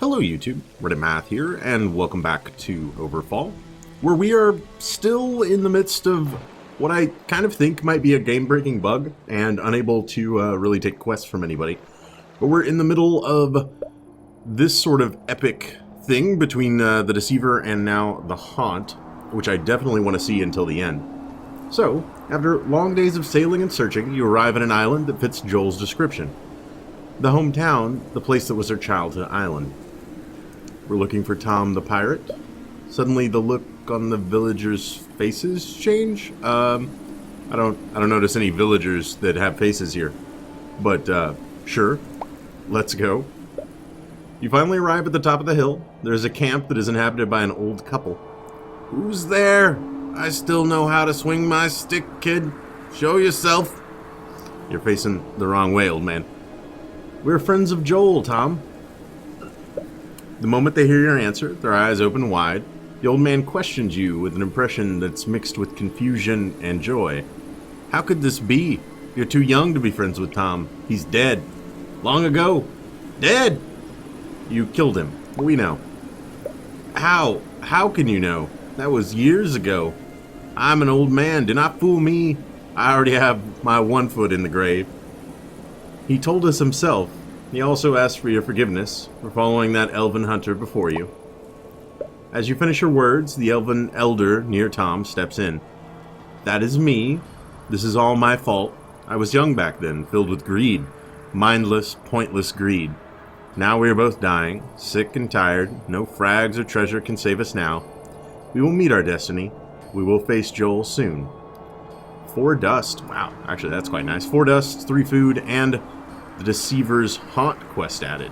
Hello YouTube, RedAtMath here, and welcome back to Overfall, where we are still in the midst of what I kind of think might be a game-breaking bug, and unable to really take quests from anybody. But we're in the middle of this sort of epic thing between the Deceiver and now the Haunt, which I definitely want to see until the end. So, after long days of sailing and searching, you arrive at an island that fits Joel's description. The hometown, the place that was their childhood island. We're looking for Tom the pirate. Suddenly the look on the villagers' faces change. I don't notice any villagers that have faces here. But sure. Let's go. You finally arrive at the top of the hill. There's a camp that is inhabited by an old couple. Who's there? I still know how to swing my stick, kid. Show yourself. You're facing the wrong way, old man. We're friends of Joel, Tom. The moment they hear your answer, their eyes open wide. The old man questions you with an impression that's mixed with confusion and joy. How could this be? You're too young to be friends with Tom. He's dead. Long ago. Dead! You killed him. We know. How? How can you know? That was years ago. I'm an old man. Do not fool me. I already have my one foot in the grave. He told us himself. He also asked for your forgiveness for following that elven hunter before you. As you finish your words, the elven elder near Tom steps in. That is me. This is all my fault. I was young back then, filled with greed. Mindless, pointless greed. Now we are both dying, sick and tired. No frags or treasure can save us now. We will meet our destiny. We will face Joel soon. 4 dust. Wow, actually that's quite nice. 4 dust, 3 food, and the Deceiver's Haunt quest added.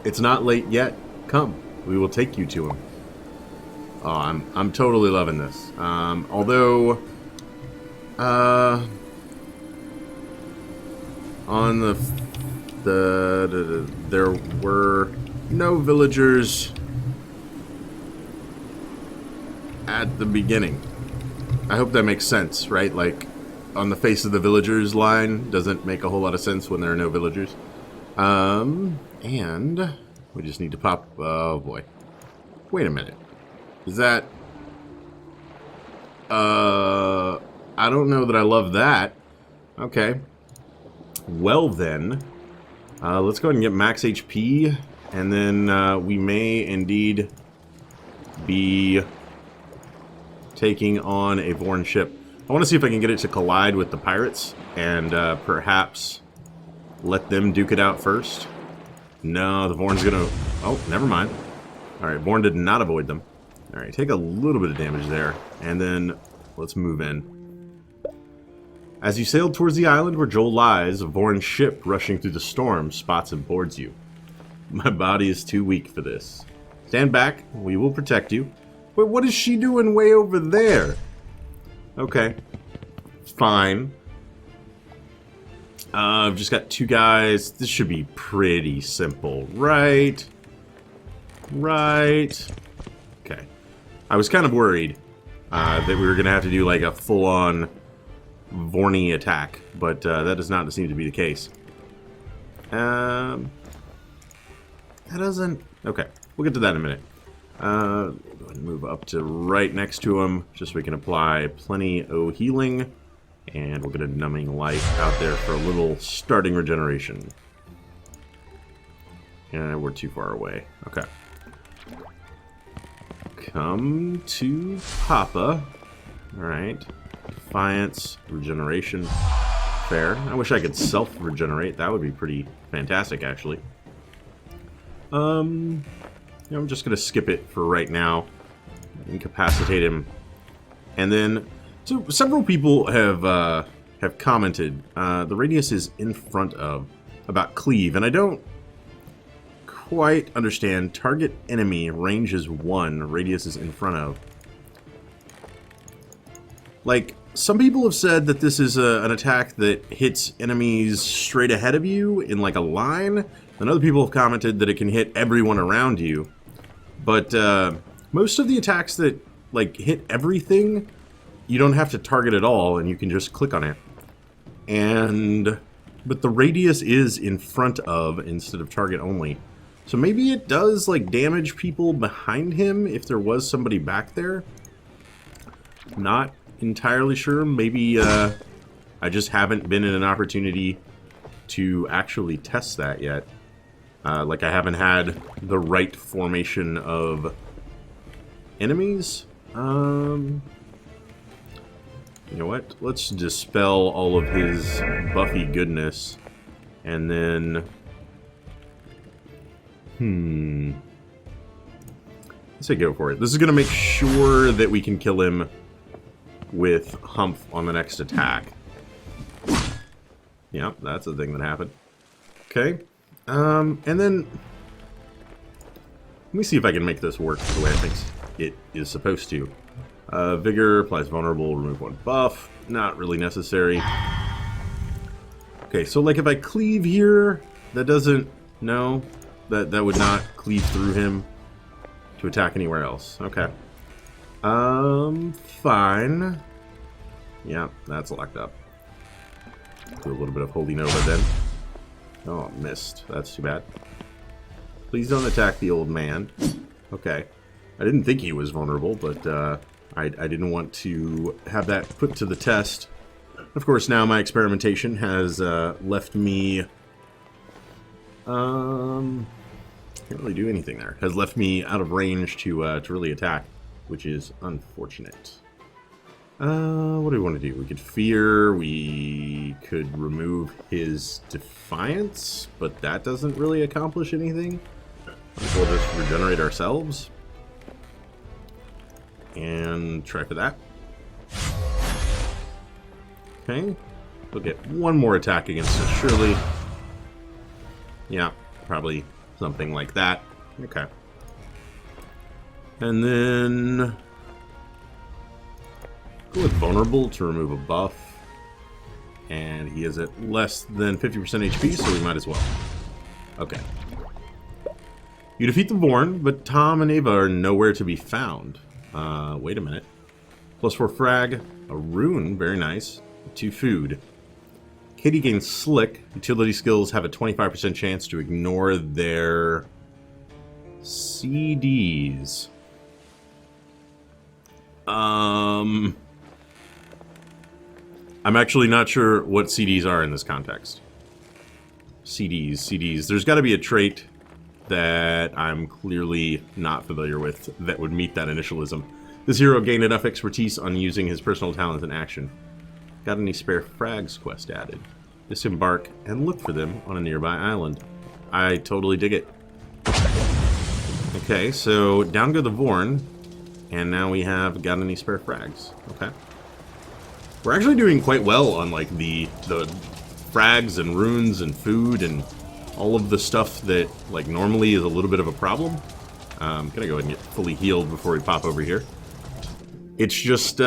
It's not late yet. Come, we will take you to him. Oh, I'm totally loving this. Although, on there were no villagers at the beginning. I hope that makes sense, right? Like, on the face of the villagers line doesn't make a whole lot of sense when there are no villagers. And we just need to pop, oh boy. Wait a minute. Is that, I don't know that I love that. Okay. Well then, let's go ahead and get max HP, and then we may indeed be taking on a Vorn ship. I want to see if I can get it to collide with the pirates, and perhaps let them duke it out first. No, the Vorn's gonna... Oh, never mind. Alright, Vorn did not avoid them. Alright, take a little bit of damage there, and then let's move in. As you sail towards the island where Joel lies, a Vorn ship rushing through the storm spots and boards you. My body is too weak for this. Stand back, we will protect you. But what is she doing way over there? Okay. Fine. I've just got 2 guys. This should be pretty simple, right? Right. Okay. I was kind of worried that we were going to have to do like a full-on Vorny attack, but that does not seem to be the case. That doesn't... Okay. We'll get to that in a minute. Go ahead and move up to right next to him, just so we can apply plenty of healing. And we'll get a numbing light out there for a little starting regeneration. And we're too far away. Okay. Come to Papa. Alright. Defiance, regeneration. Fair. I wish I could self-regenerate. That would be pretty fantastic, actually. I'm just going to skip it for right now. Incapacitate him. And then, so several people have commented, the radius is in front of, about cleave, and I don't quite understand. Target enemy, range is 1, radius is in front of. Like, some people have said that this is an attack that hits enemies straight ahead of you in like a line, and other people have commented that it can hit everyone around you. But most of the attacks that like hit everything, you don't have to target at all, and you can just click on it. But the radius is in front of instead of target only. So maybe it does, like, damage people behind him if there was somebody back there. Not entirely sure. Maybe I just haven't been in an opportunity to actually test that yet. Like, I haven't had the right formation of enemies. You know what? Let's dispel all of his buffy goodness. And then... Let's say go for it. This is going to make sure that we can kill him with Humph on the next attack. Yep, that's the thing that happened. Okay. And then... Let me see if I can make this work the way I think it is supposed to. Vigor, applies vulnerable, remove one buff. Not really necessary. Okay, so like if I cleave here, that doesn't... No, that would not cleave through him to attack anywhere else. Okay. Fine. Yeah, that's locked up. Do a little bit of Holy Nova then. Oh, missed. That's too bad. Please don't attack the old man. Okay. I didn't think he was vulnerable, but I didn't want to have that put to the test. Of course, now my experimentation has left me... can't really do anything there. Has left me out of range to really attack, which is unfortunate. What do we want to do? We could fear, we could remove his defiance, but that doesn't really accomplish anything. We'll just regenerate ourselves. And try for that. Okay. We'll get one more attack against it, surely. Yeah, probably something like that. Okay. And then... go with vulnerable to remove a buff. And he is at less than 50% HP, so we might as well. Okay. You defeat the Vorn, but Tom and Ava are nowhere to be found. Wait a minute. +4 frag, a rune, very nice. 2 food. Katie gains Slick. Utility skills have a 25% chance to ignore their CDs. I'm actually not sure what CDs are in this context. CDs. There's got to be a trait that I'm clearly not familiar with that would meet that initialism. This hero gained enough expertise on using his personal talents in action. Got any spare frags quest added. Disembark and look for them on a nearby island. I totally dig it. Okay, so down go the Vorn, and now we have got any spare frags. Okay. We're actually doing quite well on like the frags and runes and food and all of the stuff that like normally is a little bit of a problem. I'm gonna go ahead and get fully healed before we pop over here. It's just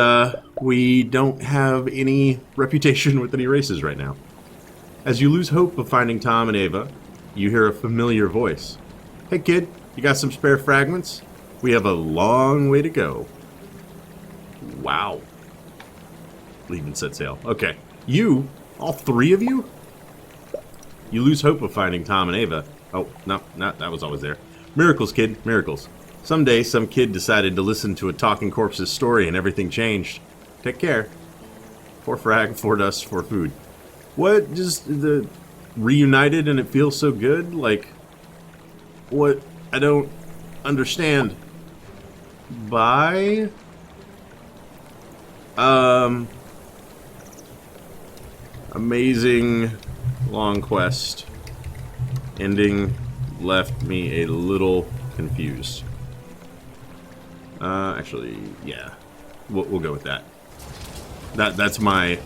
we don't have any reputation with any races right now. As you lose hope of finding Tom and Ava, you hear a familiar voice. Hey kid, you got some spare fragments? We have a long way to go. Wow. Leave set sail. Okay. You, all 3 of you? You lose hope of finding Tom and Ava. Oh, no, that was always there. Miracles, kid, miracles. Someday, some kid decided to listen to a talking corpse's story and everything changed. Take care. 4 frag, 4 dust, 4 food. What? Just the reunited and it feels so good? Like, what? I don't understand. Bye? Amazing long quest. Ending left me a little confused. Actually, yeah. We'll go with that. That's my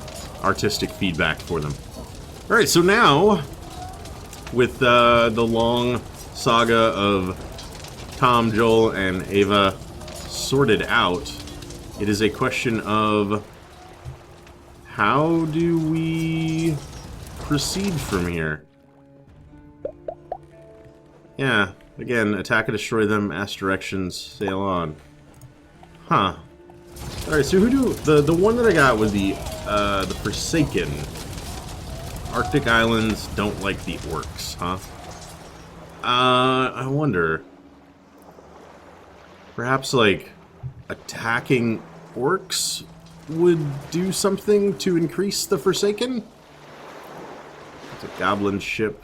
artistic feedback for them. Alright, so now, with the long saga of Tom, Joel, and Ava sorted out, it is a question of how do we proceed from here? Yeah, again, attack and destroy them, ask directions, sail on. Huh. Alright, so who the one that I got was the Forsaken. Arctic Islands don't like the orcs, huh? I wonder. Perhaps, like, attacking orcs would do something to increase the Forsaken? It's a goblin ship.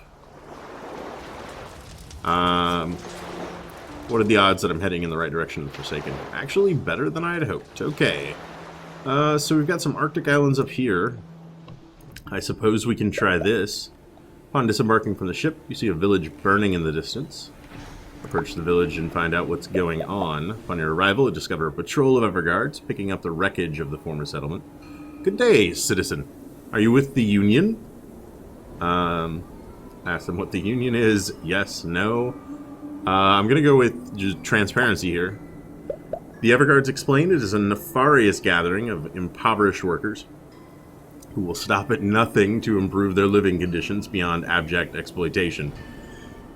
What are the odds that I'm heading in the right direction of the Forsaken? Actually, better than I had hoped. Okay. So we've got some Arctic islands up here. I suppose we can try this. Upon disembarking from the ship, you see a village burning in the distance. Approach the village and find out what's going on. Upon your arrival, you discover a patrol of Everguards picking up the wreckage of the former settlement. Good day, citizen. Are you with the Union? Ask them what the Union is. Yes, no. I'm going to go with just transparency here. The Everguards explain it is a nefarious gathering of impoverished workers who will stop at nothing to improve their living conditions beyond abject exploitation.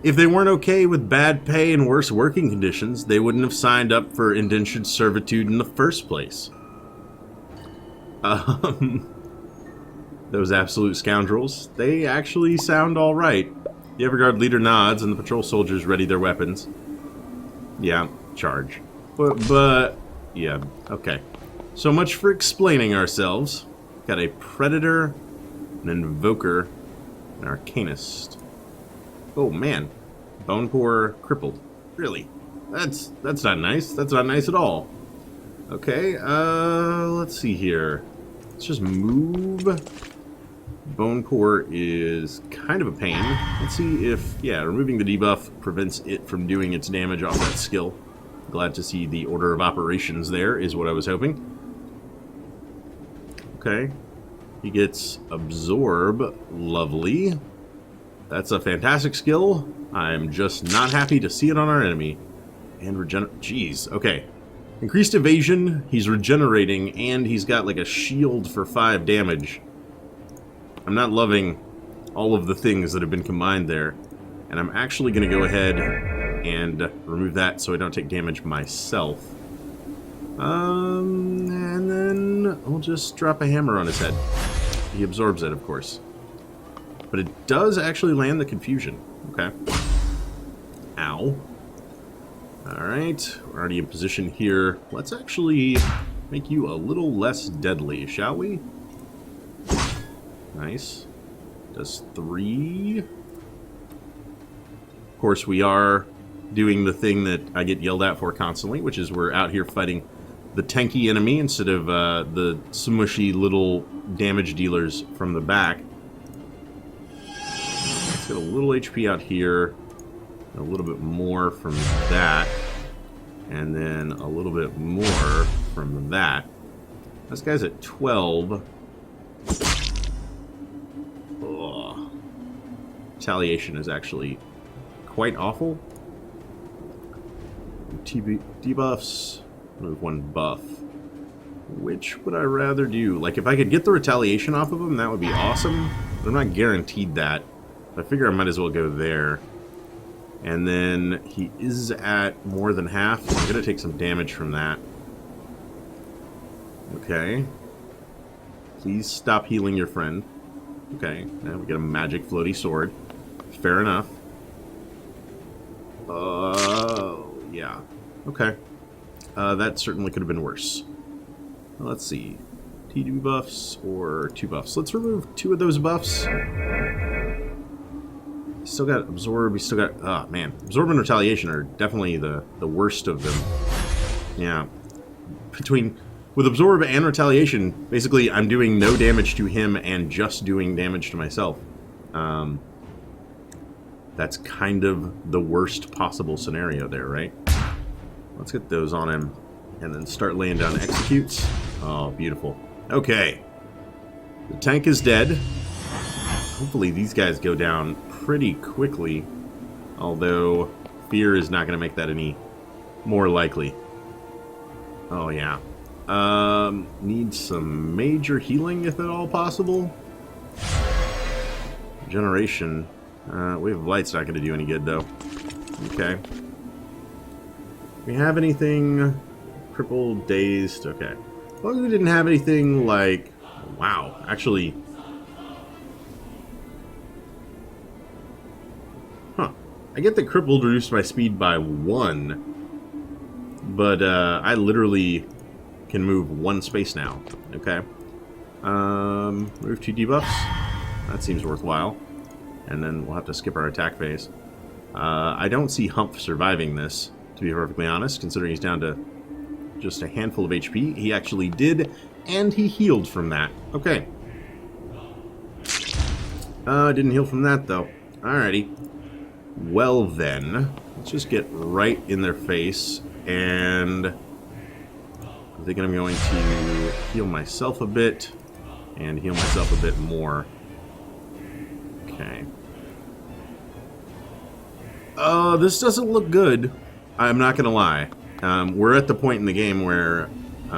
If they weren't okay with bad pay and worse working conditions, they wouldn't have signed up for indentured servitude in the first place. Those absolute scoundrels, they actually sound alright. The Everguard leader nods and the patrol soldiers ready their weapons. Yeah, charge. But yeah, okay. So much for explaining ourselves. Got a Predator, an Invoker, an Arcanist. Oh man, Bone Poor crippled. Really? That's not nice. That's not nice at all. Okay, let's see here. Let's just move. Bone Poor is kind of a pain. Let's see if, yeah, removing the debuff prevents it from doing its damage off that skill. Glad to see the order of operations there is what I was hoping. Okay. He gets Absorb. Lovely. That's a fantastic skill. I'm just not happy to see it on our enemy. And jeez, okay. Increased evasion, he's regenerating, and he's got like a shield for 5 damage. I'm not loving all of the things that have been combined there. And I'm actually going to go ahead and remove that so I don't take damage myself. And then we'll just drop a hammer on his head. He absorbs it, of course. But it does actually land the confusion. Okay. Ow. Alright, we're already in position here. Let's actually make you a little less deadly, shall we? Nice. Does 3. Of course, we are doing the thing that I get yelled at for constantly, which is we're out here fighting the tanky enemy instead of the smushy little damage dealers from the back. Let's get a little HP out here, a little bit more from that, and then a little bit more from that. This guy's at 12. Ugh. Retaliation is actually quite awful. Debuffs. Move 1 buff. Which would I rather do? Like, if I could get the retaliation off of him, that would be awesome. But I'm not guaranteed that. I figure I might as well go there. And then he is at more than half. So I'm going to take some damage from that. Okay. Please stop healing your friend. Okay. Now we get a magic floaty sword. Fair enough. Yeah. Okay. That certainly could have been worse. Let's see. 2 buffs or 2 buffs. Let's remove 2 of those buffs. Still got Absorb. We still got... Oh, man. Absorb and Retaliation are definitely the worst of them. Yeah. With Absorb and Retaliation, basically I'm doing no damage to him and just doing damage to myself. That's kind of the worst possible scenario there, right? Let's get those on him and then start laying down executes. Oh, beautiful. Okay. The tank is dead. Hopefully these guys go down pretty quickly, although fear is not going to make that any more likely. Oh, yeah. Need some major healing, if at all possible. Regeneration. Wave of Light's not going to do any good, though. Okay. We have anything crippled, dazed? Okay. Well, we didn't have anything like... Wow, actually... Huh. I get that crippled reduced my speed by 1, but I literally can move 1 space now. Okay. Move 2 debuffs. That seems worthwhile. And then we'll have to skip our attack phase. I don't see Hump surviving this, to be perfectly honest, considering he's down to just a handful of HP. He actually did, and he healed from that. Okay. Didn't heal from that, though. Alrighty. Well, then, let's just get right in their face, and I'm thinking I'm going to heal myself a bit, and heal myself a bit more. Okay. This doesn't look good. I'm not gonna lie. We're at the point in the game where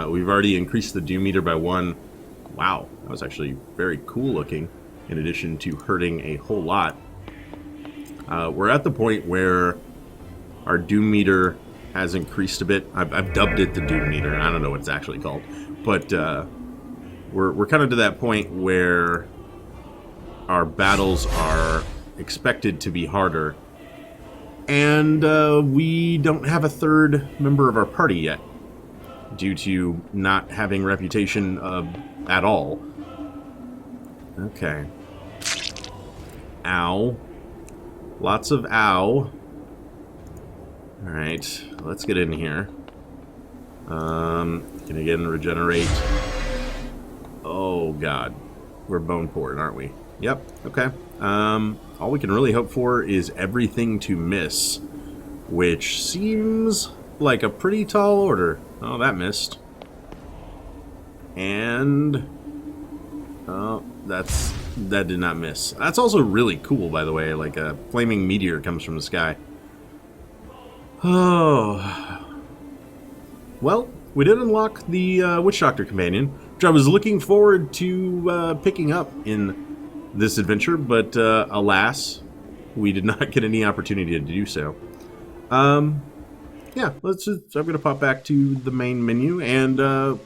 we've already increased the Doom meter by 1. Wow, that was actually very cool looking, in addition to hurting a whole lot. We're at the point where our Doom meter has increased a bit. I've dubbed it the Doom meter. I don't know what it's actually called. But we're kind of to that point where our battles are expected to be harder. And we don't have a third member of our party yet, due to not having reputation at all. Okay. Ow. Lots of ow. Alright, let's get in here. Can again regenerate. Oh god. We're bone poor, aren't we? Yep, okay. All we can really hope for is everything to miss, which seems like a pretty tall order. Oh, that missed. And oh, that did not miss. That's also really cool, by the way. Like a flaming meteor comes from the sky. Oh. Well, we did unlock the Witch Doctor Companion, which I was looking forward to picking up in this adventure, but alas, we did not get any opportunity to do so. Yeah, I'm going to pop back to the main menu, and we'll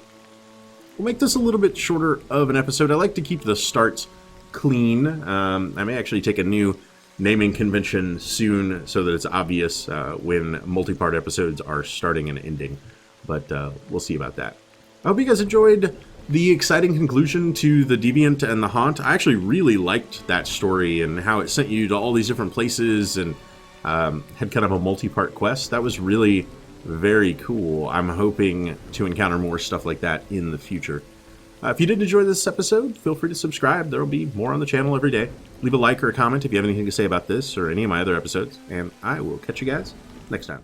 make this a little bit shorter of an episode. I like to keep the starts clean. I may actually take a new naming convention soon so that it's obvious when multi-part episodes are starting and ending, but we'll see about that. I hope you guys enjoyed the exciting conclusion to The Deviant and the Haunt. I actually really liked that story and how it sent you to all these different places and had kind of a multi-part quest. That was really very cool. I'm hoping to encounter more stuff like that in the future. If you did enjoy this episode, feel free to subscribe. There will be more on the channel every day. Leave a like or a comment if you have anything to say about this or any of my other episodes, and I will catch you guys next time.